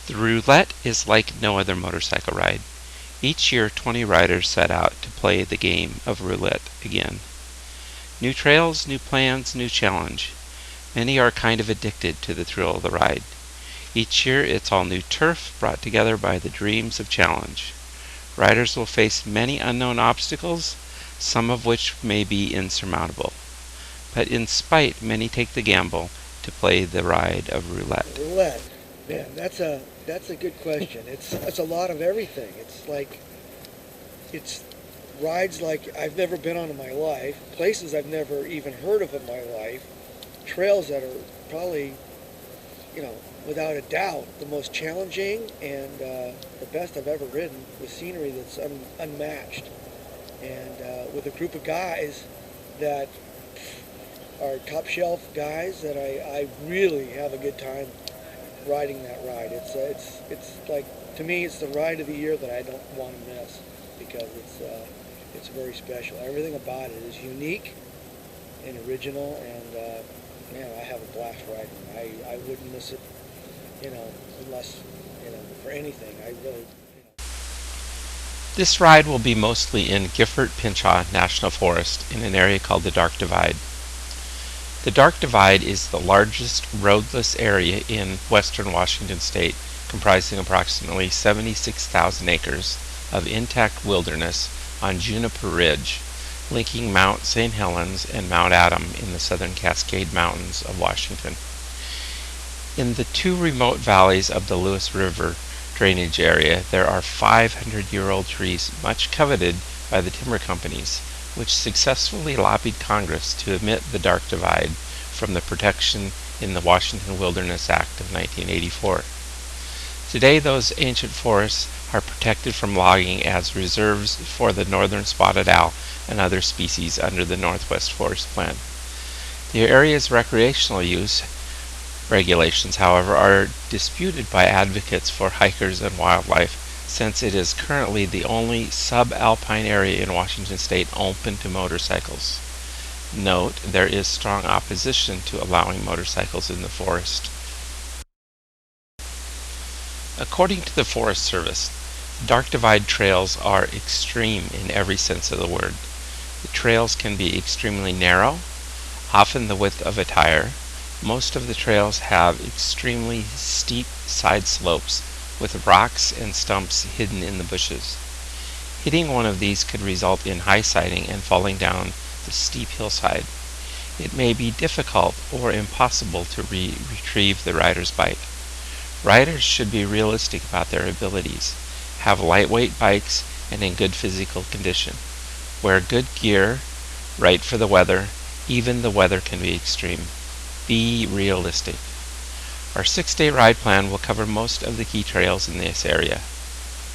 The roulette is like no other motorcycle ride. Each year 20 riders set out to play the game of roulette again. New trails, new plans, new challenge. Many are kind of addicted to the thrill of the ride. Each year it's all new turf brought together by the dreams of challenge. Riders will face many unknown obstacles, some of which may be insurmountable. But in spite, many take the gamble to play the ride of roulette. Roulette, man, that's a good question. It's a lot of everything. It's rides like I've never been on in my life, places I've never even heard of in my life, trails that are probably, without a doubt, the most challenging and the best I've ever ridden, with scenery that's unmatched, and with a group of guys that are top shelf guys that I really have a good time riding that ride. It's like, to me, it's the ride of the year that I don't want to miss, because it's very special. Everything about it is unique and original, and man, I have a blast riding. I wouldn't miss it, unless, for anything. I really. This ride will be mostly in Gifford, Pinchot National Forest in an area called the Dark Divide. The Dark Divide is the largest roadless area in western Washington state, comprising approximately 76,000 acres of intact wilderness on Juniper Ridge, linking Mount St. Helens and Mount Adam in the southern Cascade Mountains of Washington. In the two remote valleys of the Lewis River drainage area, there are 500-year-old trees much coveted by the timber companies, which successfully lobbied Congress to omit the Dark Divide from the protection in the Washington Wilderness Act of 1984. Today, those ancient forests are protected from logging as reserves for the northern spotted owl and other species under the Northwest Forest Plan. The area's recreational use regulations, however, are disputed by advocates for hikers and wildlife, since it is currently the only subalpine area in Washington state open to motorcycles. Note, there is strong opposition to allowing motorcycles in the forest. According to the Forest Service, Dark Divide trails are extreme in every sense of the word. The trails can be extremely narrow, often the width of a tire. Most of the trails have extremely steep side slopes with rocks and stumps hidden in the bushes. Hitting one of these could result in high siding and falling down the steep hillside. It may be difficult or impossible to retrieve the rider's bike. Riders should be realistic about their abilities, have lightweight bikes and in good physical condition. Wear good gear, right for the weather. Even the weather can be extreme. Be realistic. Our 6-day ride plan will cover most of the key trails in this area.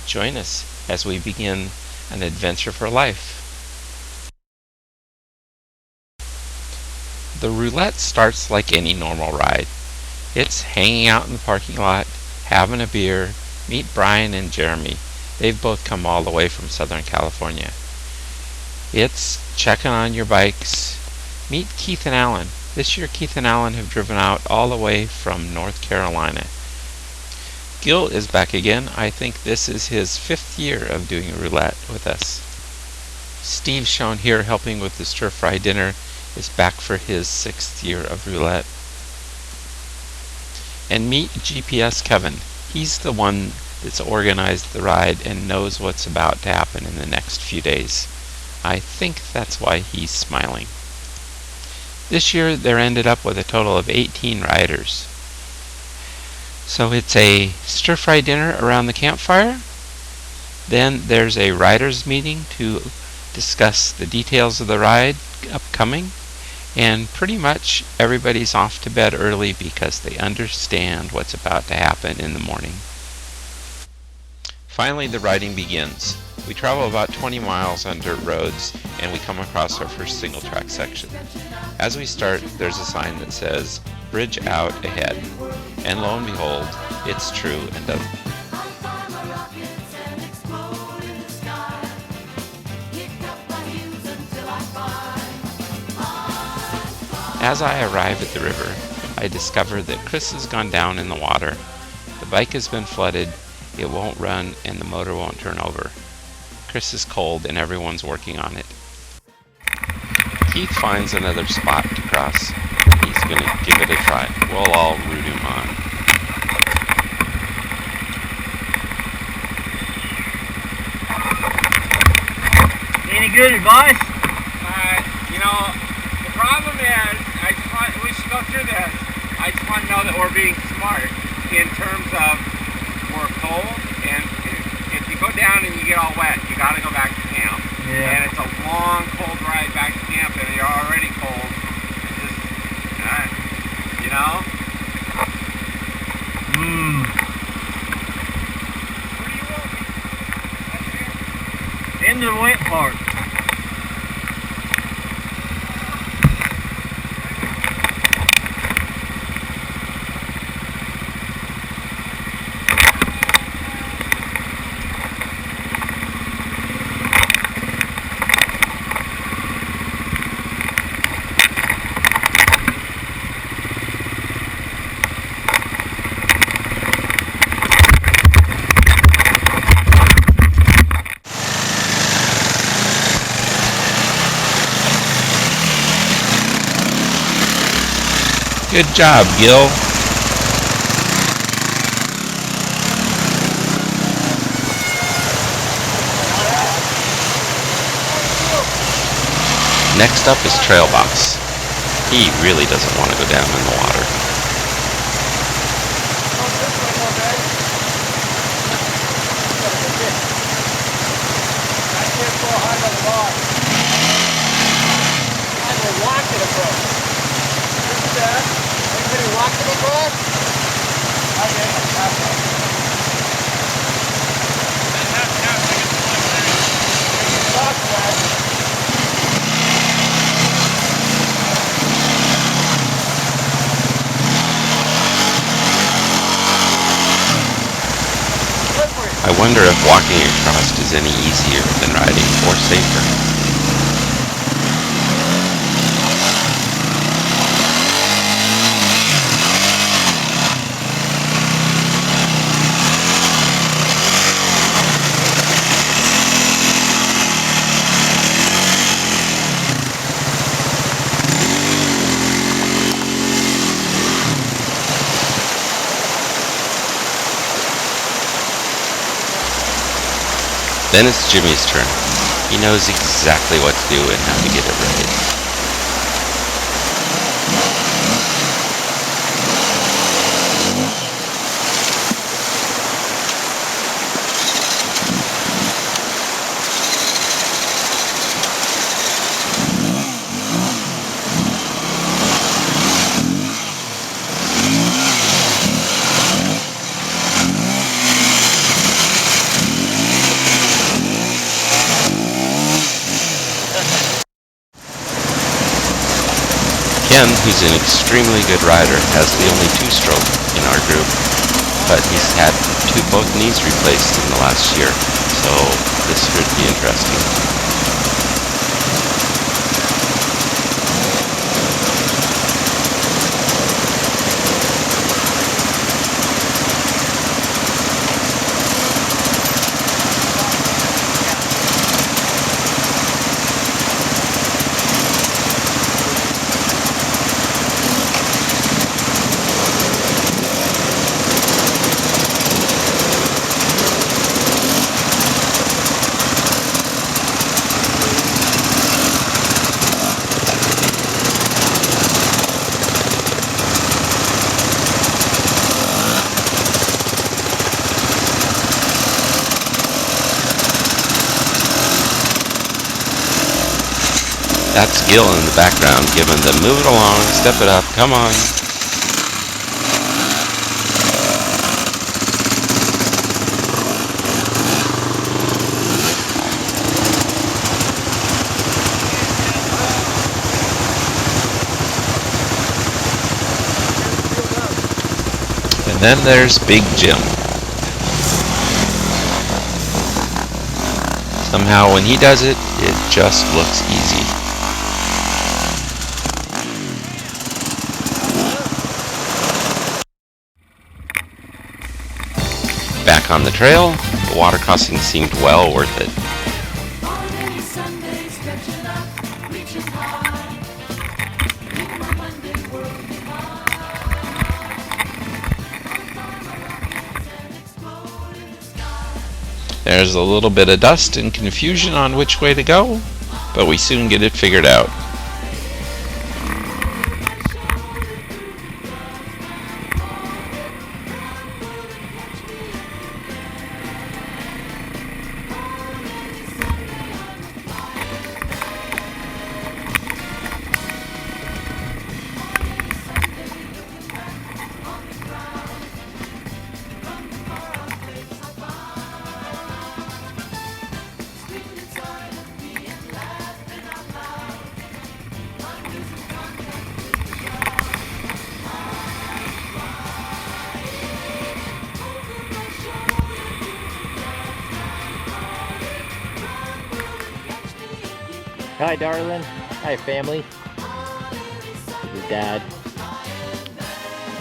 Join us as we begin an adventure for life. The roulette starts like any normal ride. It's hanging out in the parking lot, having a beer. Meet Brian and Jeremy. They've both come all the way from Southern California. It's checking on your bikes. Meet Keith and Alan. This year Keith and Alan have driven out all the way from North Carolina. Gil is back again. I think this is his 5th year of doing roulette with us. Steve, shown here helping with the stir-fry dinner, is back for his 6th year of roulette. And meet gpsKevin. He's the one that's organized the ride and knows what's about to happen in the next few days. I think that's why he's smiling. This year there ended up with a total of 18 riders. So it's a stir-fry dinner around the campfire. Then there's a riders meeting to discuss the details of the ride upcoming. And pretty much everybody's off to bed early because they understand what's about to happen in the morning. Finally, the riding begins. We travel about 20 miles on dirt roads and we come across our first single track section. As we start, there's a sign that says, "Bridge out ahead." And lo and behold, it's true and doesn't. As I arrive at the river, I discover that Chris has gone down in the water. The bike has been flooded, it won't run, and the motor won't turn over. Chris is cold and everyone's working on it. Keith finds another spot to cross. He's gonna give it a try. We'll all root him on. Any good advice? You know, the problem is, we should go through this. I just want to know that we're being smart in terms of we're cold, and if you go down and you get all wet, you got to go back to camp. Yeah. And it's a long, cold ride back to camp, and you're already cold. It's just, you know? Where do you want me? That's here. Into the wet part. Good job, Gil. Next up is Trail Boss. He really doesn't want to go down in the water. I wonder if walking across is any easier than riding or safer. Then it's Jimmy's turn. He knows exactly what to do and how to get it right. Ken, who's an extremely good rider, has the only two-stroke in our group, but he's had both knees replaced in the last year, so this should be interesting. That's Gil in the background giving the move it along, step it up, come on. And then there's Big Jim. Somehow when he does it, it just looks easy. Back on the trail, the water crossing seemed well worth it. There's a little bit of dust and confusion on which way to go, but we soon get it figured out. Hi, darling. Hi, family. This is Dad.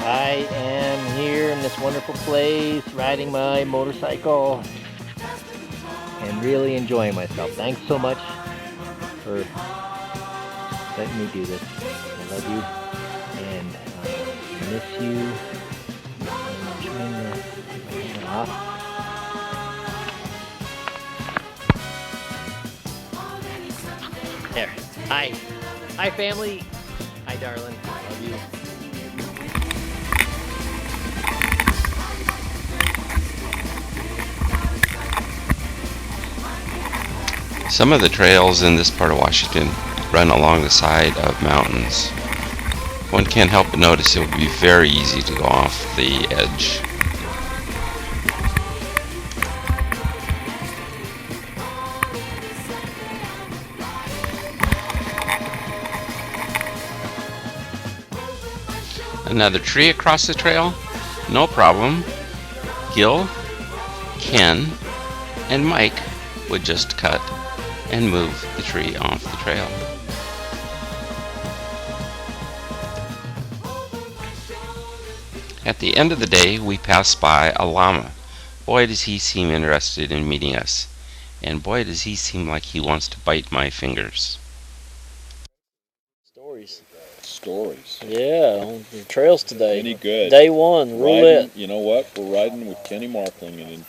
I am here in this wonderful place, riding my motorcycle and really enjoying myself. Thanks so much for letting me do this. I love you and miss you. I'm trying to get my hand off. There. Hi. Hi, family. Hi, darling. I love you. Some of the trails in this part of Washington run along the side of mountains. One can't help but notice it would be very easy to go off the edge. Another tree across the trail? No problem. Gil, Ken, and Mike would just cut and move the tree off the trail. At the end of the day, we passed by a llama. Boy, does he seem interested in meeting us. And boy, does he seem like he wants to bite my fingers. Stories. Yeah, on the trails today. Any good. Day one, roulette. You know what? We're riding with Kenny Markling, and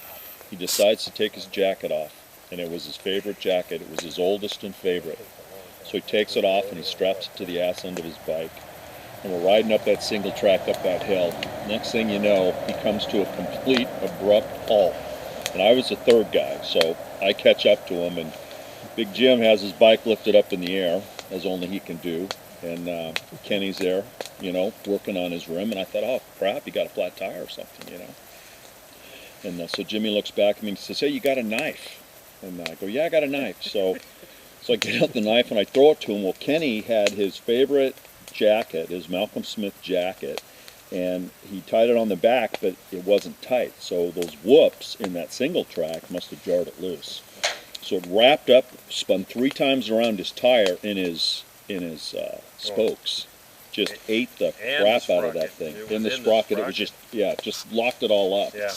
he decides to take his jacket off. And it was his favorite jacket. It was his oldest and favorite. So he takes it off and he straps it to the ass end of his bike. And we're riding up that single track up that hill. Next thing you know, he comes to a complete abrupt halt. And I was the third guy, so I catch up to him, and Big Jim has his bike lifted up in the air, as only he can do. And Kenny's there, working on his rim. And I thought, oh, crap, he got a flat tire or something, And so Jimmy looks back at me and says, hey, you got a knife? And I go, yeah, I got a knife. So I get out the knife and I throw it to him. Well, Kenny had his favorite jacket, his Malcolm Smith jacket, and he tied it on the back, but it wasn't tight. So those whoops in that single track must have jarred it loose. So it wrapped up, spun 3 times around his tire in his spokes. Just ate the crap out of that thing. In the sprocket, it was just locked it all up. Yeah.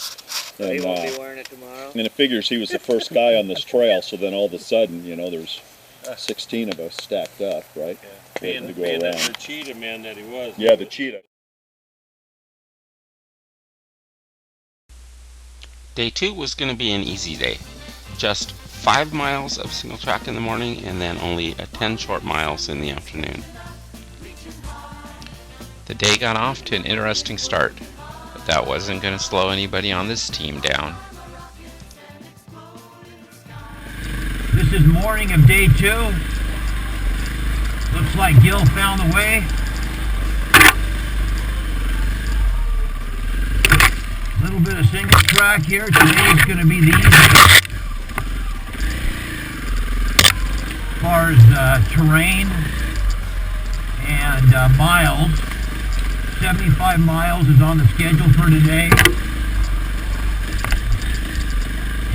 And, he won't be wearing it tomorrow. And it figures he was the first guy on this trail, so then all of a sudden, there's 16 of us stacked up, right? Yeah. Being the cheetah man that he was. Yeah, the cheetah. Day 2 was going to be an easy day. Just 5 miles of single track in the morning and then only 10 short miles in the afternoon. The day got off to an interesting start, but that wasn't going to slow anybody on this team down. This is morning of day 2. Looks like Gil found the way. A little bit of single track here. Today's going to be the easiest. As far as terrain and miles, 75 miles is on the schedule for today.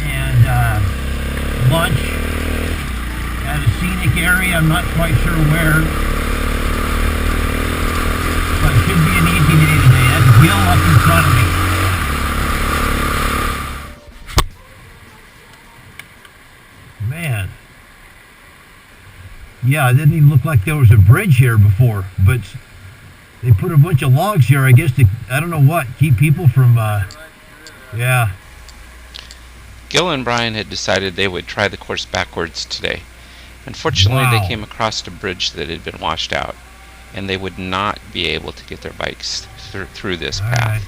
And lunch at a scenic area, I'm not quite sure where. But it should be an easy day today. That's Gil up in front of me. Yeah, it didn't even look like there was a bridge here before, but they put a bunch of logs here, I guess, to, I don't know what, keep people from, yeah. Gil and Brian had decided they would try the course backwards today. Unfortunately, Wow. they came across a bridge that had been washed out, and they would not be able to get their bikes through this All path. right.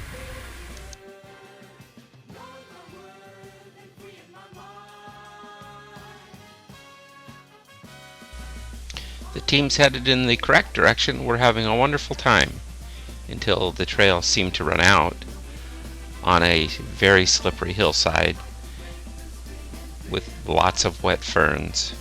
The teams headed in the correct direction were having a wonderful time until the trail seemed to run out on a very slippery hillside with lots of wet ferns.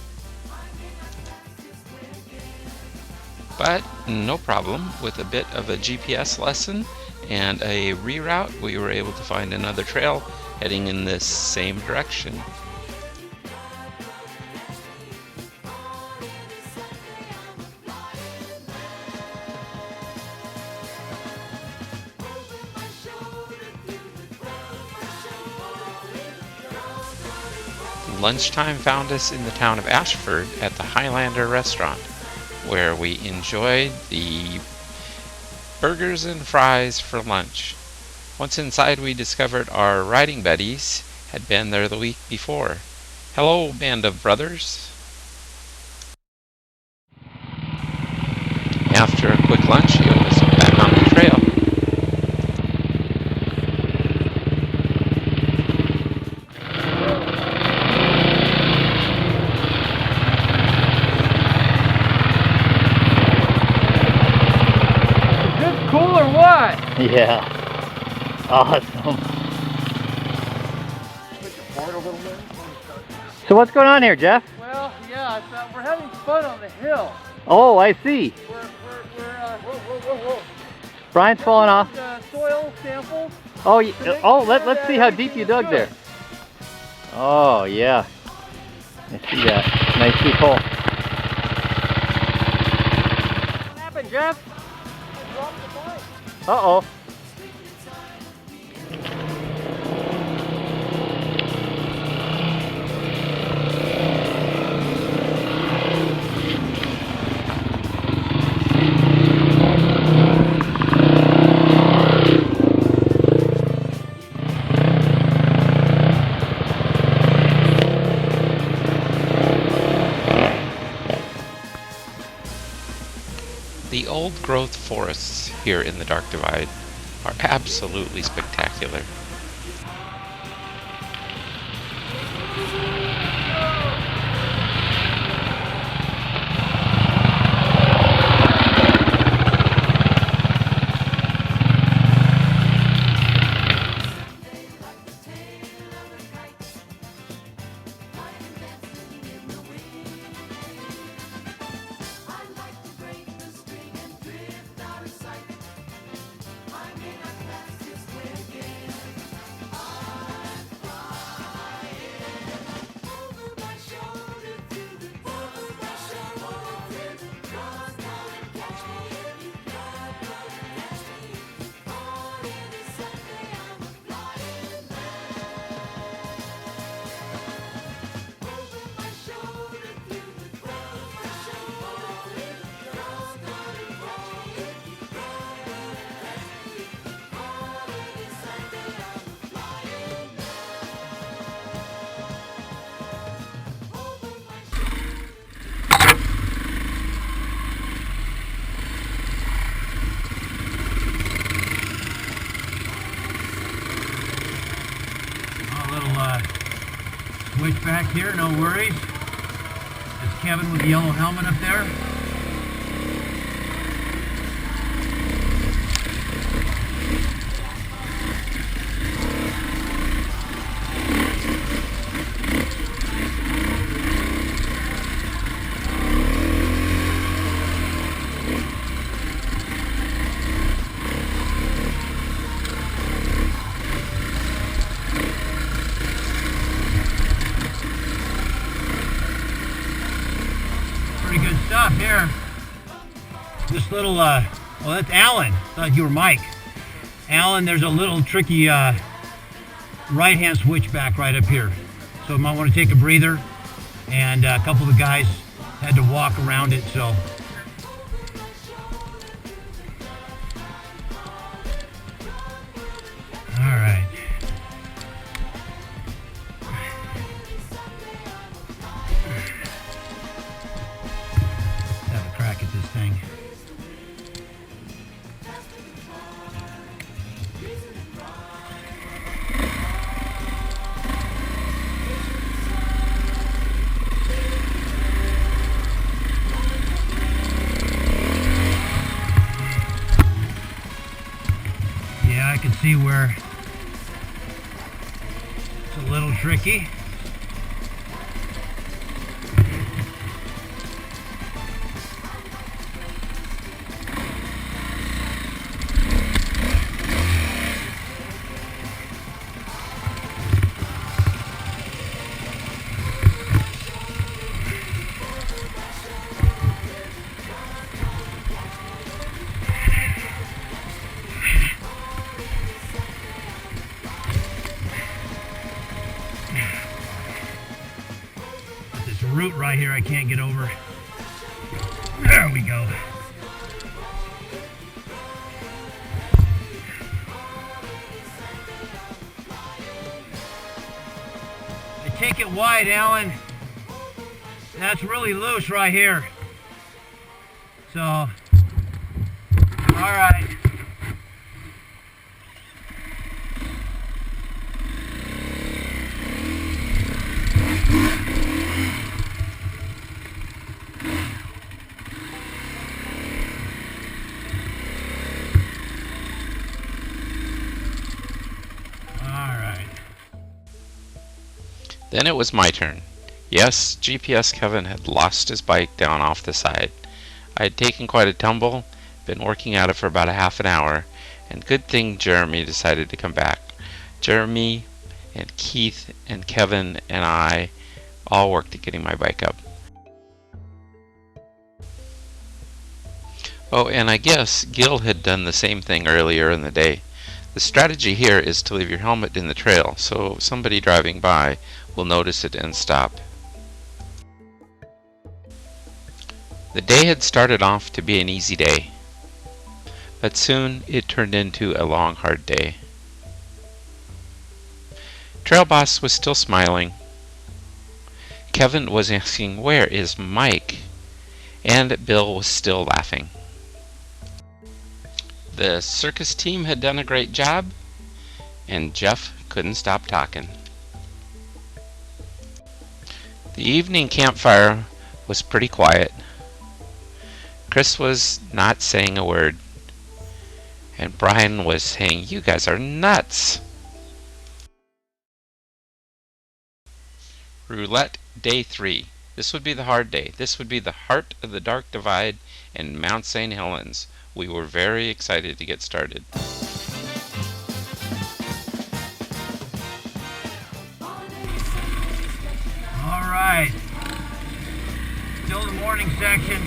But no problem, with a bit of a GPS lesson and a reroute, we were able to find another trail heading in this same direction. Lunchtime found us in the town of Ashford at the Highlander restaurant, where we enjoyed the burgers and fries for lunch. Once inside, we discovered our riding buddies had been there the week before. Hello, band of brothers. After a quick lunch, it was back on the trail. Yeah. Awesome. So what's going on here, Jeff? Well, yeah, we're having fun on the hill. Oh, I see. Brian's falling off. Soil samples. Oh, let's see how deep you dug there. Oh, yeah. I see that. Nice deep hole. What happened, Jeff? I dropped the bike. Uh-oh. The old-growth forests here in the Dark Divide are absolutely spectacular. Switch back here, no worries. There's Kevin with the yellow helmet up there. Stuff here. This little, well, that's Alan. Thought you were Mike. Alan, there's a little tricky right-hand switchback right up here. So you might want to take a breather. And a couple of the guys had to walk around it, so. All right. Have a crack at this thing. Yeah, I can see where it's a little tricky. Root right here I can't get over. There we go. I take it wide, Alan. That's really loose right here. So, all right. Then it was my turn. Yes, gpsKevin had lost his bike down off the side. I had taken quite a tumble, been working at it for about a half an hour, and good thing Jeremy decided to come back. Jeremy and Keith and Kevin and I all worked at getting my bike up. Oh, and I guess Gil had done the same thing earlier in the day. The strategy here is to leave your helmet in the trail, so somebody driving by will notice it and stop. The day had started off to be an easy day, but soon it turned into a long, hard day. Trail Boss was still smiling. Kevin was asking, "Where is Mike?" And Bill was still laughing. The circus team had done a great job, and Jeff couldn't stop talking. The evening campfire was pretty quiet. Chris was not saying a word, and Brian was saying, "You guys are nuts." Roulette Day 3. This would be the hard day. This would be the heart of the Dark Divide in Mount St. Helens. We were very excited to get started. All right. Still the morning section.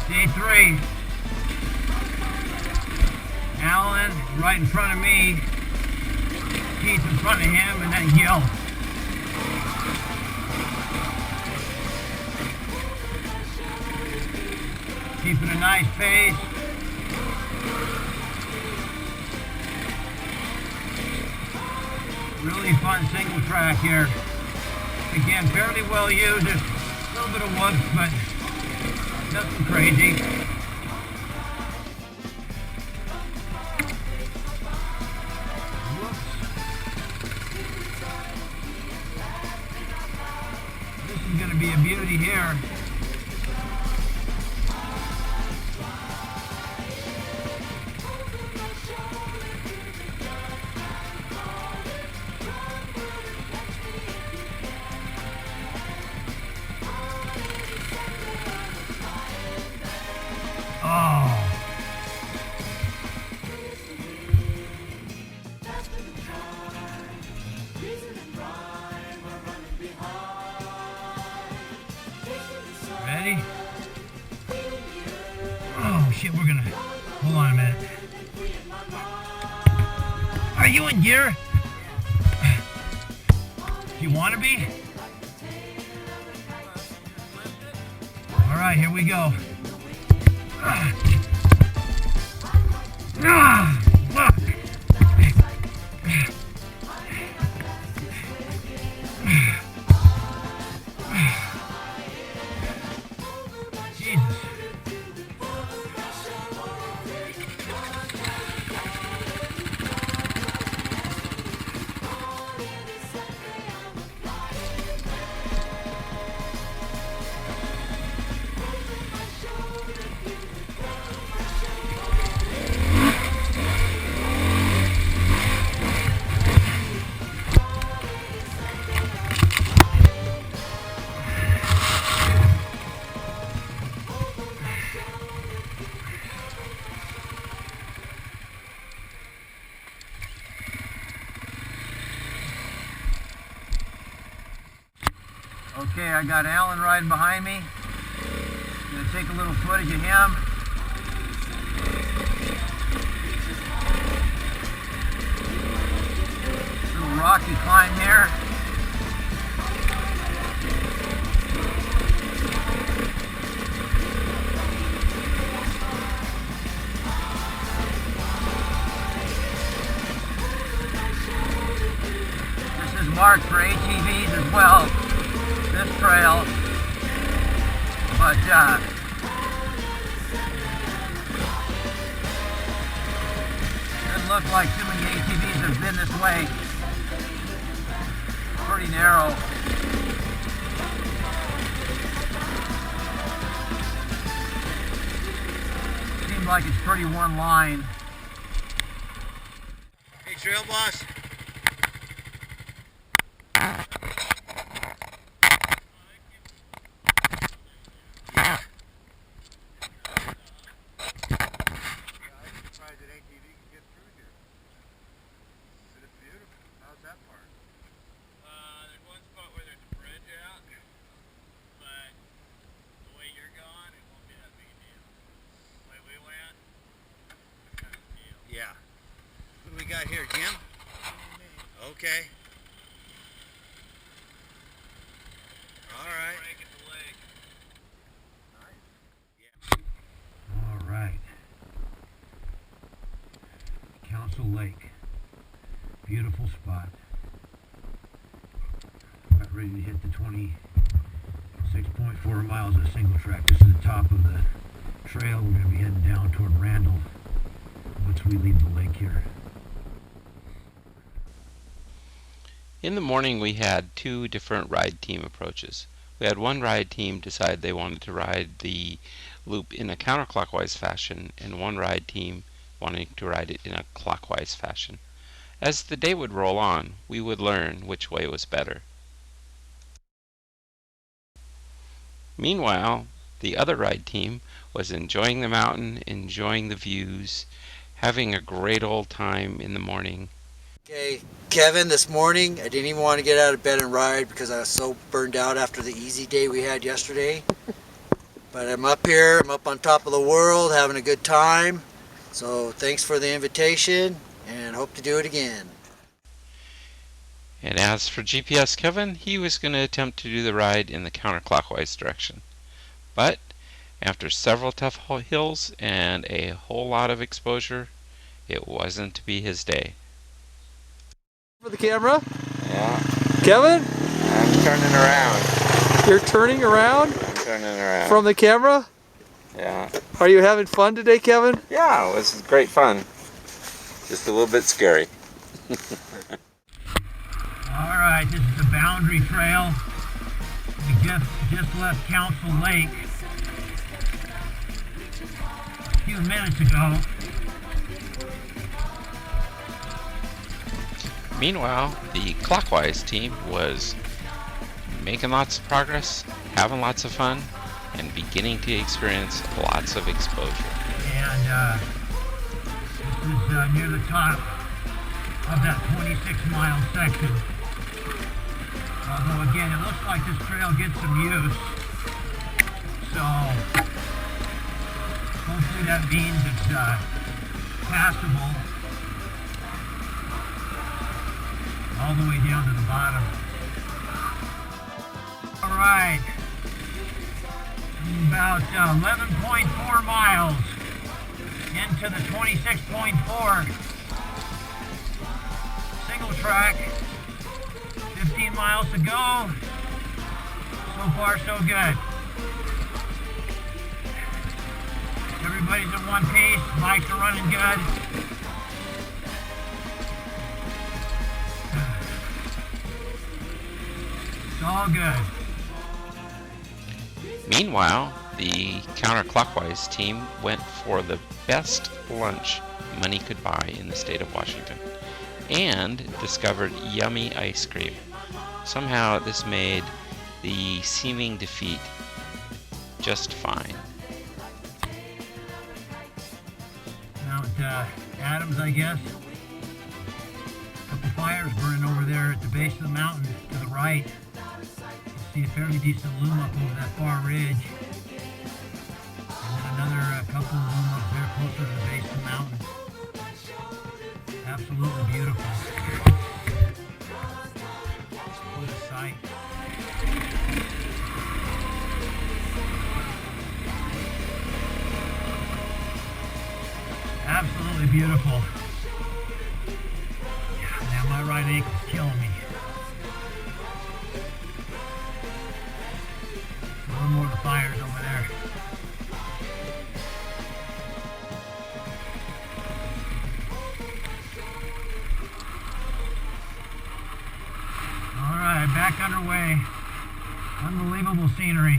Day 3. Alan right in front of me. Keith in front of him, and then Gil. Keeping a nice pace. Really fun single track here. Again, fairly well used. There's a little bit of whoops, but nothing crazy. Whoops. This is going to be a beauty here. Ready? Oh shit, we're gonna, hold on a minute. Are you in gear? Do you want to be? right, here we go. Look. Jesus. Okay, I got Alan riding behind me. I'm gonna take a little footage of him. Little rocky climb here. This is marked for ATVs as well. This trail, but doesn't look like too many ATVs have been this way. Pretty narrow. Seems like it's pretty one line. Hey, trail boss. Yeah. What do we got here, Jim? Okay. All right. All right. Council Lake. Beautiful spot. About ready to hit the 26.4 miles of single track. This is the top of the trail. We're going to be heading down toward Randall once we leave the lake here. In the morning we had two different ride team approaches. We had one ride team decide they wanted to ride the loop in a counterclockwise fashion, and one ride team wanting to ride it in a clockwise fashion. As the day would roll on, we would learn which way was better. Meanwhile, the other ride team was enjoying the mountain, enjoying the views, having a great old time in the morning. Okay, Kevin, this morning I didn't even want to get out of bed and ride because I was so burned out after the easy day we had yesterday. But I'm up here, I'm up on top of the world, having a good time. So thanks for the invitation and hope to do it again. And as for gpsKevin, he was going to attempt to do the ride in the counterclockwise direction. But after several tough hills and a whole lot of exposure, it wasn't to be his day. For the camera? Yeah. Kevin? I'm turning around. You're turning around? I'm turning around. From the camera? Yeah. Are you having fun today, Kevin? Yeah, it was great fun. Just a little bit scary. Alright, this is the boundary trail. We just left Council Lake a few minutes ago. Meanwhile, the clockwise team was making lots of progress, having lots of fun, and beginning to experience lots of exposure. And this is near the top of that 26-mile section. Although again, it looks like this trail gets some use. So hopefully that means it's passable all the way down to the bottom. All right, About 11.4 miles into the 26.4 single track. 15 miles to go. So far, so good. Everybody's at one pace. Bikes are running good. It's all good. Meanwhile, the counterclockwise team went for the best lunch money could buy in the state of Washington and discovered yummy ice cream. Somehow this made the seeming defeat just fine. Mount Adams, I guess. A couple fires burning over there at the base of the mountain to the right. You see a fairly decent loom up over that far ridge. And then another couple of loom up there closer to the base of the mountain. Absolutely beautiful. What a sight. Absolutely beautiful. Now my right ankle's killing me. One more of the fires over there. All right, back underway. Unbelievable scenery.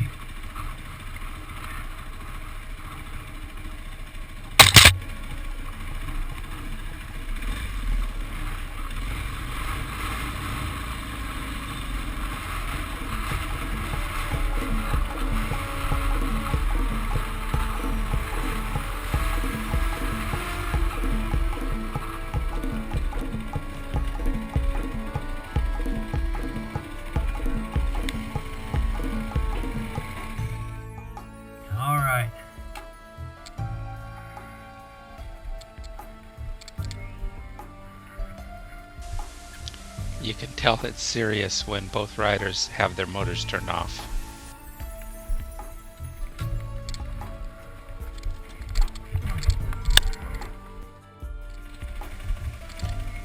You can tell it's serious when both riders have their motors turned off.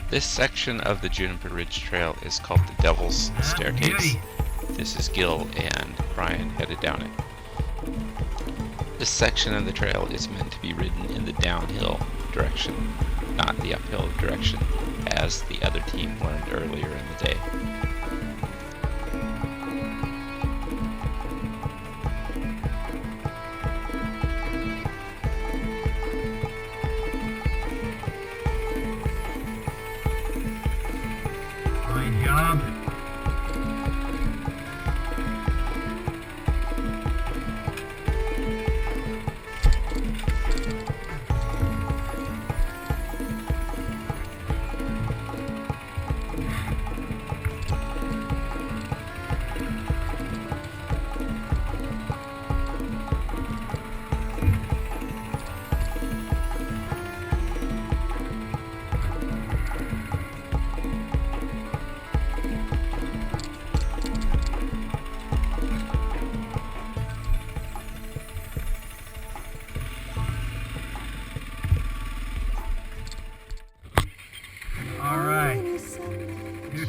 This section of the Juniper Ridge Trail is called the Devil's Staircase. This is Gil and Brian headed down it. This section of the trail is meant to be ridden in the downhill direction, not the uphill direction, as the other team learned earlier in the day. Fine job.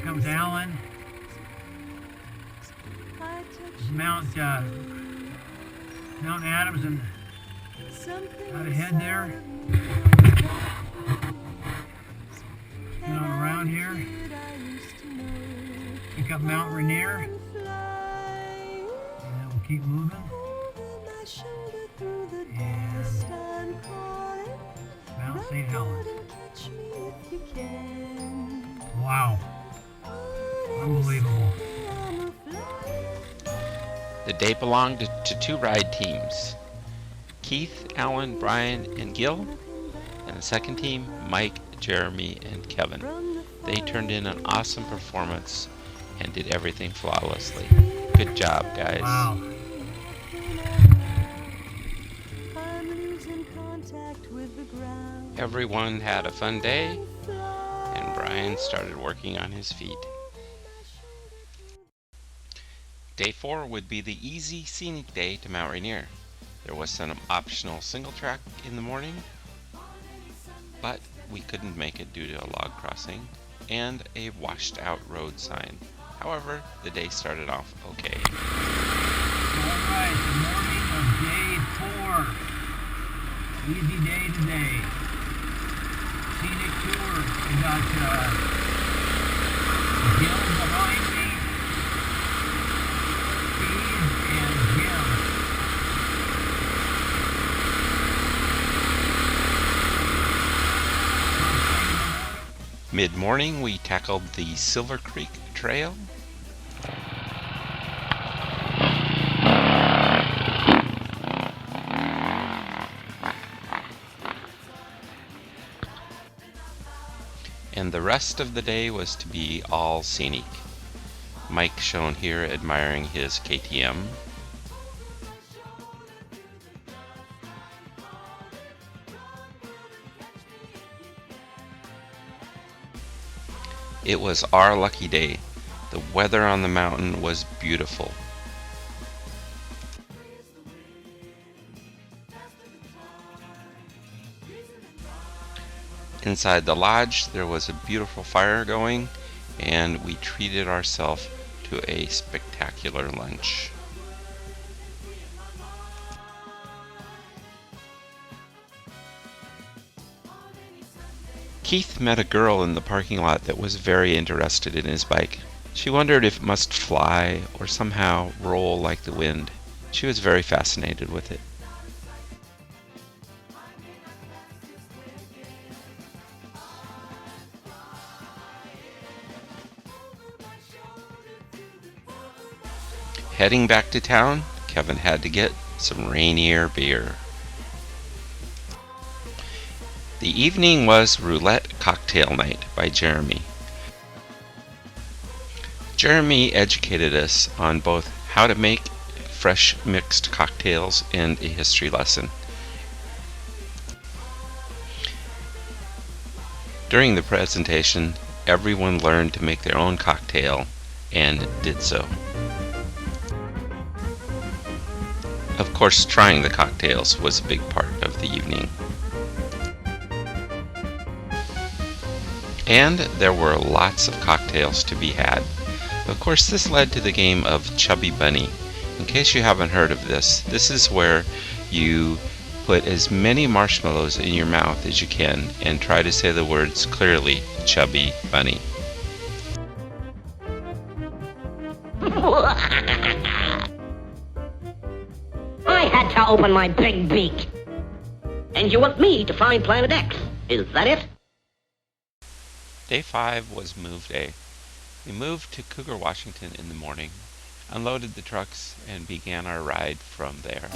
Comes Allen. Mount Adams and out ahead there. Down around here. Pick up Mount Rainier. And then we'll keep moving. And Mount St. Helens. Wow. Unbelievable. The day belonged to two ride teams, Keith, Alan, Brian, and Gil, and the second team, Mike, Jeremy, and Kevin. They turned in an awesome performance and did everything flawlessly. Good job, guys. Wow. Everyone had a fun day, and Brian started working on his feet. Day 4 would be the easy scenic day to Mount Rainier. There was some optional single track in the morning, but we couldn't make it due to a log crossing and a washed out road sign. However, the day started off okay. Alright, the morning of day 4. Easy day today. Scenic tour. We got Gil behind me. Steve and Jim. Mid-morning, we tackled the Silver Creek Trail. And the rest of the day was to be all scenic. Mike shown here admiring his KTM. It was our lucky day. The weather on the mountain was beautiful. Inside the lodge there was a beautiful fire going, and we treated ourselves to a spectacular lunch. Keith met a girl in the parking lot that was very interested in his bike. She wondered if it must fly or somehow roll like the wind. She was very fascinated with it. Heading back to town, Kevin had to get some Rainier beer. The evening was Roulette Cocktail Night by Jeremy. Jeremy educated us on both how to make fresh mixed cocktails and a history lesson. During the presentation, everyone learned to make their own cocktail and did so. Of course, trying the cocktails was a big part of the evening. And there were lots of cocktails to be had. Of course, this led to the game of Chubby Bunny. In case you haven't heard of this, this is where you put as many marshmallows in your mouth as you can and try to say the words clearly, Chubby Bunny. I had to open my big beak. And you want me to find Planet X, is that it? Day 5 was move day. We moved to Cougar, Washington in the morning, unloaded the trucks, and began our ride from there.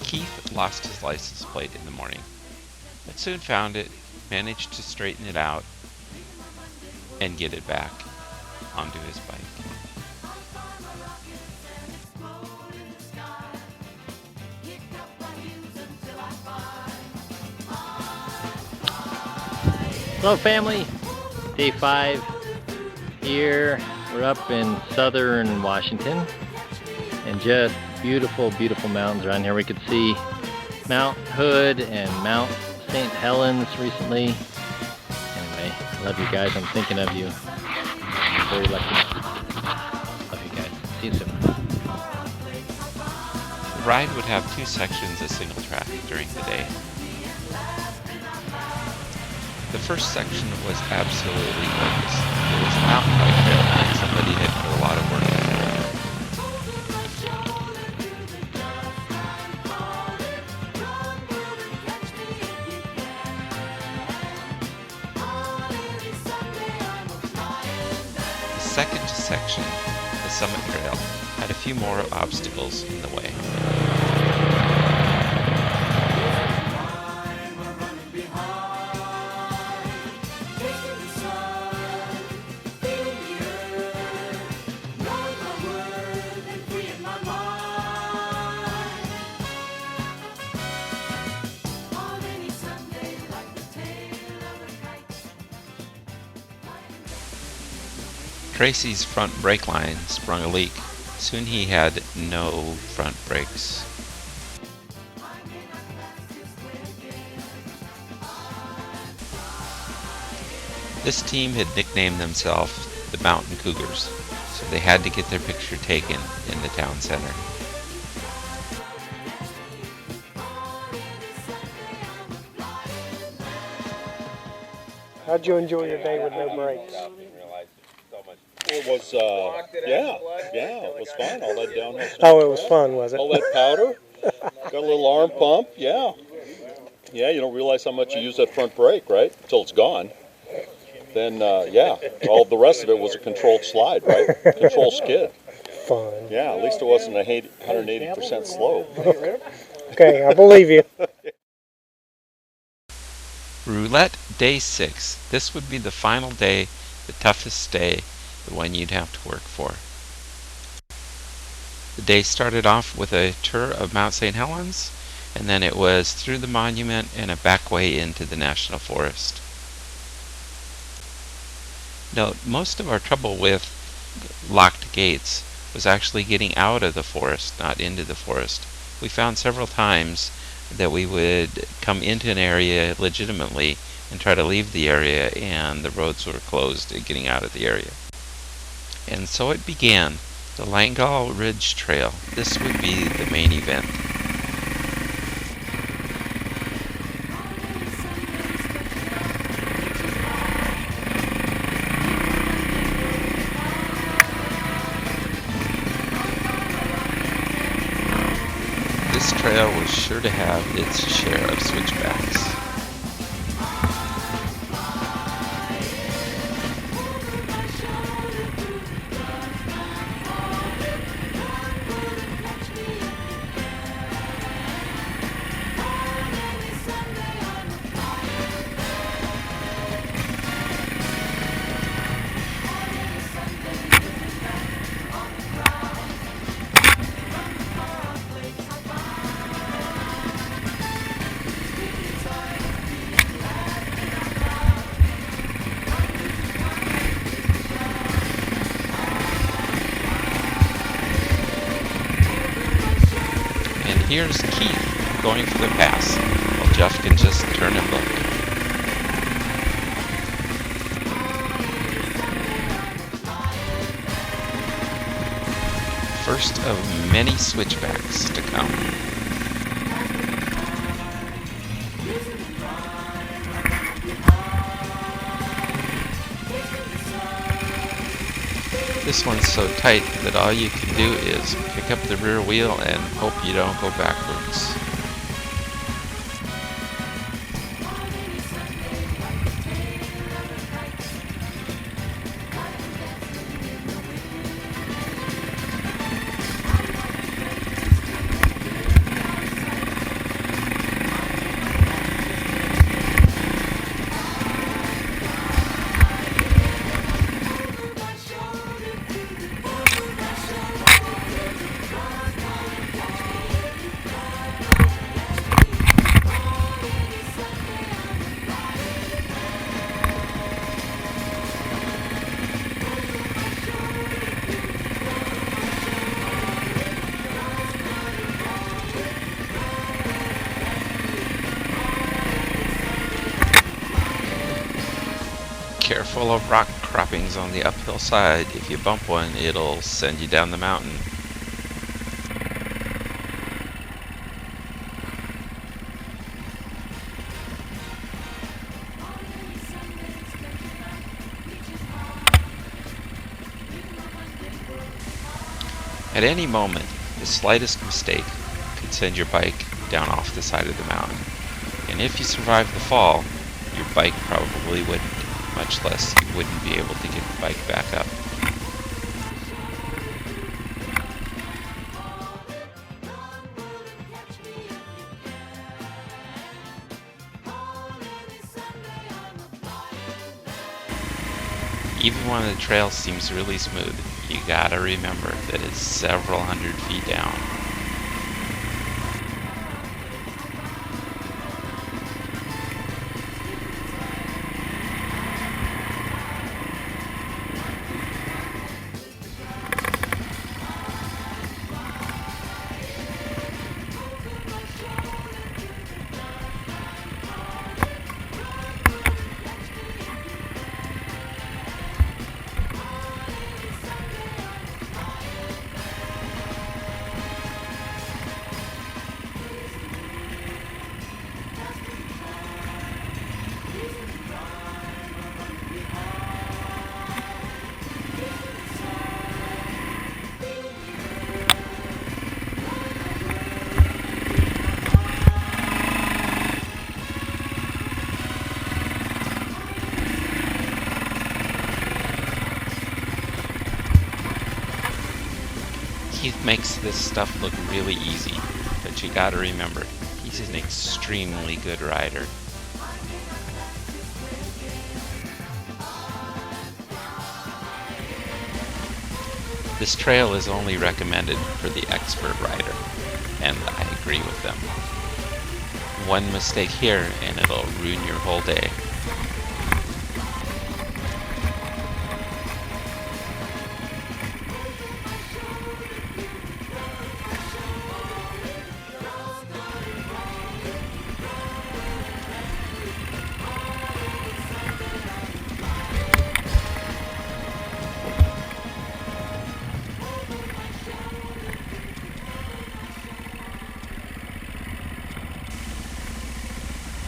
Keith lost his license plate in the morning, but soon found it, managed to straighten it out, and get it back onto his bike. Hello family, day 5 here. We're up in southern Washington and just beautiful, beautiful mountains around here. We could see Mount Hood and Mount St. Helens recently. Anyway, I love you guys. I'm thinking of you. I'm very lucky. Love you guys. See you soon. The ride would have 2 sections of single track during the day. The first section was absolutely gorgeous. It was a mountain bike trail and somebody had put a lot of work into it. The second section, the Summit Trail, had a few more obstacles in the way. Tracy's front brake line sprung a leak. Soon he had no front brakes. This team had nicknamed themselves the Mountain Cougars, so they had to get their picture taken in the town center. How'd you enjoy your day with no brakes? It was, it was fun. All that downhill stuff. Oh, it was fun, was it? All that powder. Got a little arm pump, yeah. Yeah, you don't realize how much you use that front brake, right? Until it's gone. Then, all the rest of it was a controlled slide, right? Controlled skid. Fun. Yeah, at least it wasn't 180% slope. Okay, I believe you. Roulette Day 6. This would be the final day, the toughest day, the one you'd have to work for. The day started off with a tour of Mount St. Helens, and then it was through the monument and a back way into the National Forest. Note, most of our trouble with locked gates was actually getting out of the forest, not into the forest. We found several times that we would come into an area legitimately and try to leave the area, and the roads were closed at getting out of the area. And so it began, the Langal Ridge Trail. This would be the main event. This trail was sure to have its share of switchbacks. Here's Keith going for the pass, while Jeff can just turn and look. First of many switchbacks to come. This one's so tight that all you can do is pick up the rear wheel and hope you don't go backwards. Careful of rock croppings on the uphill side. If you bump one, it'll send you down the mountain. At any moment, the slightest mistake could send your bike down off the side of the mountain. And if you survive the fall, your bike probably wouldn't. Much less you wouldn't be able to get the bike back up. Even when the trail seems really smooth, you gotta remember that it's several hundred feet down. Keith makes this stuff look really easy, but you gotta remember, he's an extremely good rider. This trail is only recommended for the expert rider, and I agree with them. One mistake here and it'll ruin your whole day.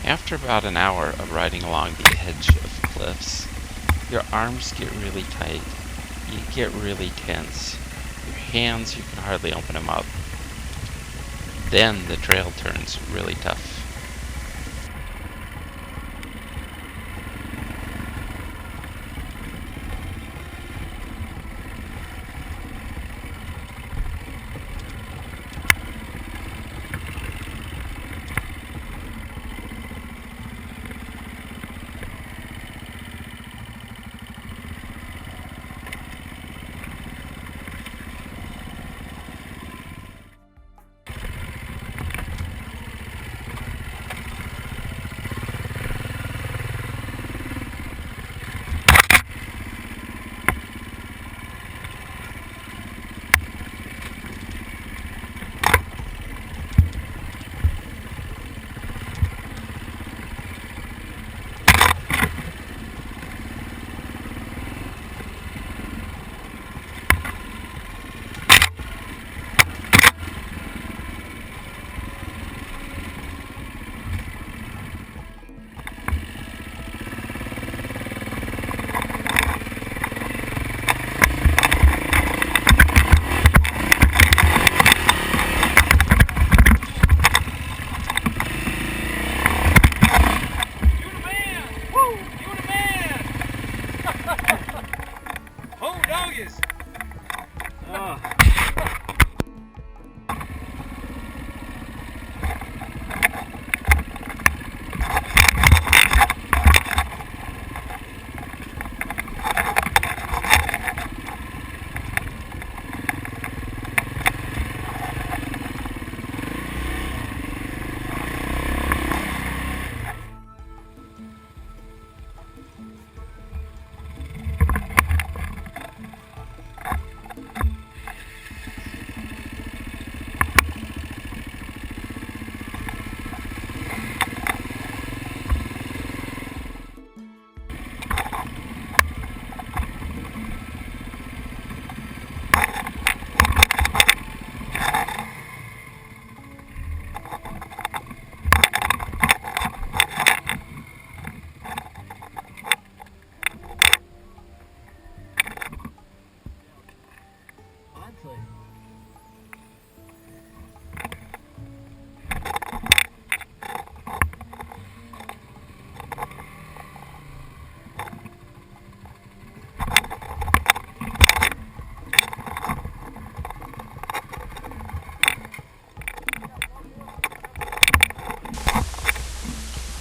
After about an hour of riding along the edge of cliffs, your arms get really tight. You get really tense. Your hands, you can hardly open them up. Then the trail turns really tough.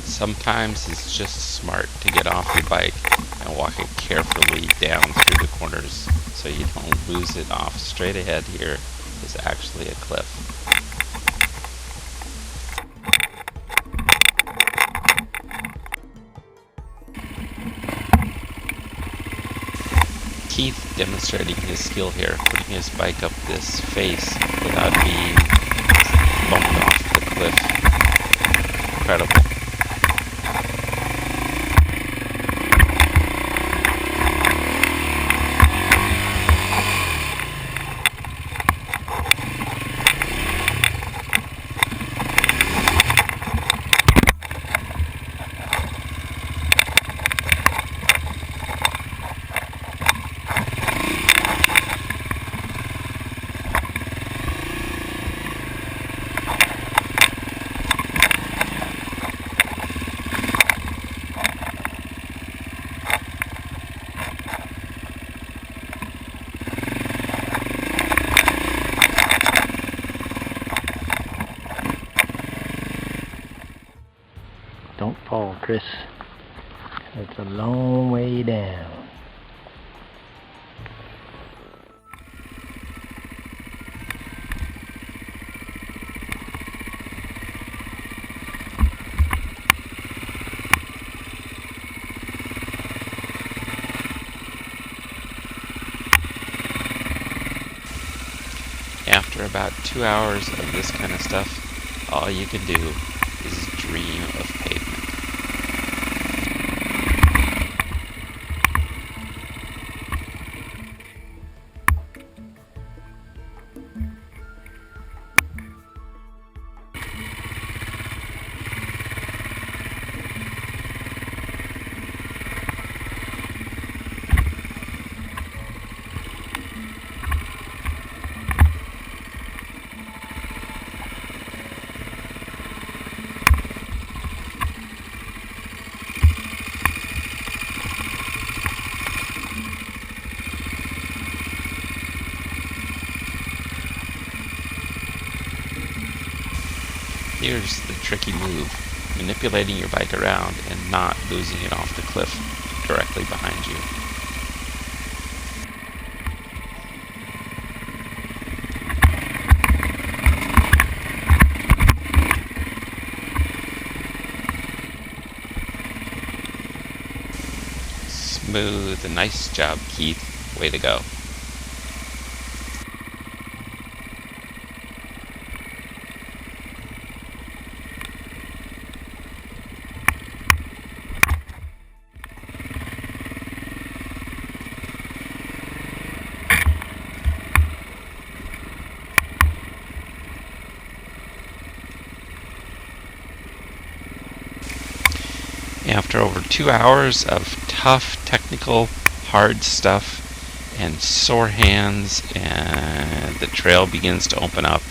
Sometimes it's just smart to get off your bike and walk it carefully down through the corners so you don't lose it off. Straight ahead here is actually a cliff. Keith demonstrating his skill here, putting his bike up this face without being bumped off the cliff. Incredible. Chris. It's a long way down. After about 2 hours of this kind of stuff, all you can do is dream of pavement. Here's the tricky move, manipulating your bike around and not losing it off the cliff directly behind you. Smooth, nice job, Keith. Way to go. After over 2 hours of tough, technical, hard stuff and sore hands, and the trail begins to open up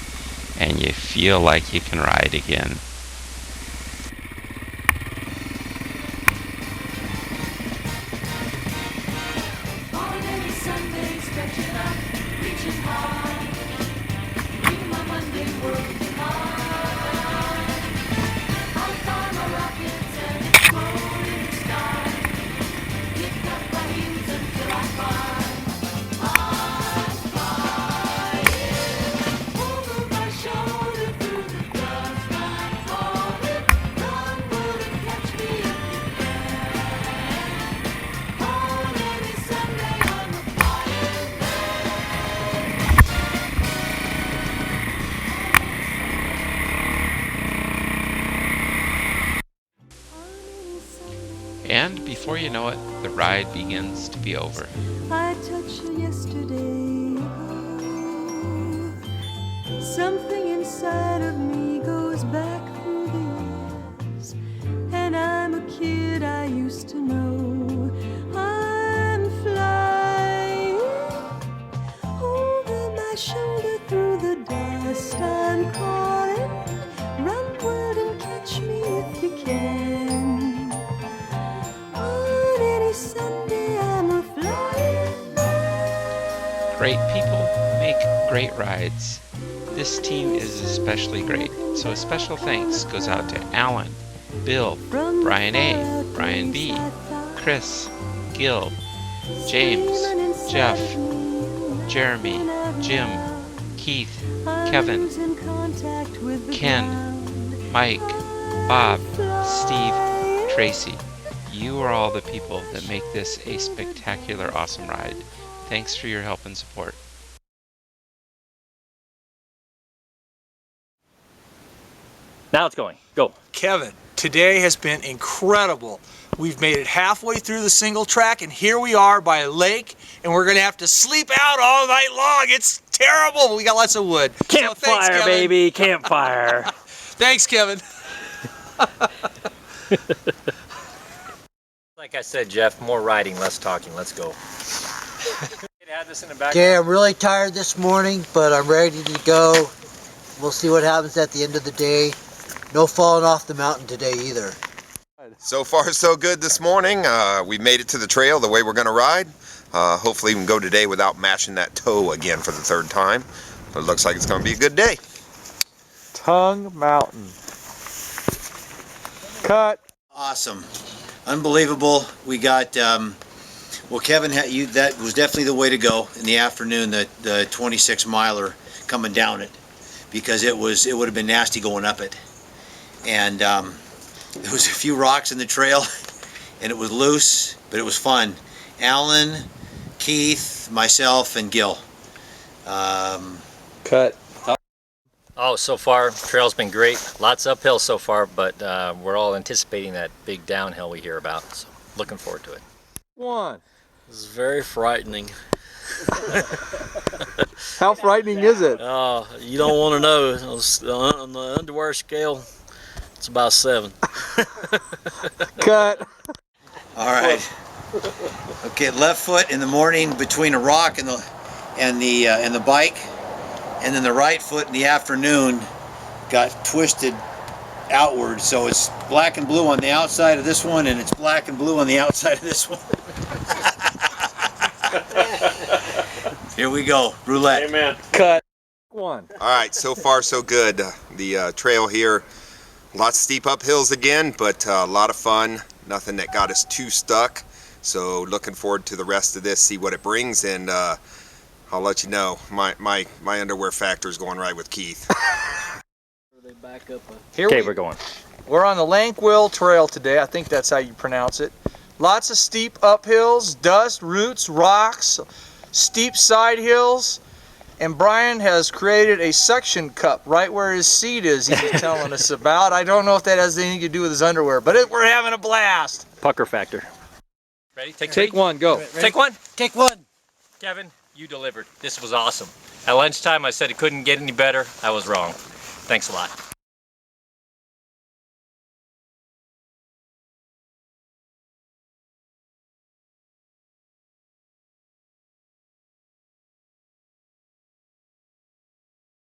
and you feel like you can ride again. And before you know it, the ride begins to be over. I touched you yesterday. Something inside of me goes back through the years, and I'm a kid I used to know. I'm flying over my shoulder through the dust. I'm calling, run word and catch me if you can. Great people make great rides. This team is especially great, so a special thanks goes out to Alan, Bill, Brian A, Brian B, Chris, Gil, James, Jeff, Jeremy, Jim, Keith, Kevin, Ken, Mike, Bob, Steve, Tracy. You are all the people that make this a spectacular, awesome ride. Thanks for your help and support. Now it's going. Go. Kevin, today has been incredible. We've made it halfway through the single track, and here we are by a lake, and we're going to have to sleep out all night long. It's terrible. We got lots of wood. Campfire, baby. Campfire. Thanks, Kevin. Like I said, Jeff, more riding, less talking. Let's go. Okay, I'm really tired this morning, but I'm ready to go. We'll see what happens at the end of the day. No falling off the mountain today either. So far so good this morning. We made it to the trail the way we're going to ride. Hopefully we can go today without mashing that toe again for the third time. But it looks like it's going to be a good day. Tongue Mountain. Cut. Awesome. Unbelievable. We got, well, Kevin, that was definitely the way to go in the afternoon, the 26 miler coming down it, because it would have been nasty going up it. And there was a few rocks in the trail and it was loose, but it was fun. Alan, Keith, myself, and Gil. Cut. Oh, so far, trail's been great. Lots uphill so far, but we're all anticipating that big downhill we hear about. So looking forward to it. One. This is very frightening. How frightening is it? Oh, you don't want to know. On the underwear scale, it's about 7. Cut. All right. Okay, left foot in the morning between a rock and the bike, and then the right foot in the afternoon got twisted outward, so it's black and blue on the outside of this one, and it's black and blue on the outside of this one. Here we go, roulette. Amen. Cut. One. All right, so far so good. The trail here, lots of steep uphills again, but a lot of fun. Nothing that got us too stuck. So looking forward to the rest of this, see what it brings, and I'll let you know. My underwear factor is going right with Keith. Here we're going. We're on the Lankwell Trail today. I think that's how you pronounce it. Lots of steep uphills, dust, roots, rocks, steep side hills, and Brian has created a suction cup right where his seat is, he was telling us about. I don't know if that has anything to do with his underwear, but we're having a blast. Pucker factor. Ready? Take one, go. Take one. Take one. Kevin, you delivered. This was awesome. At lunchtime, I said it couldn't get any better. I was wrong. Thanks a lot.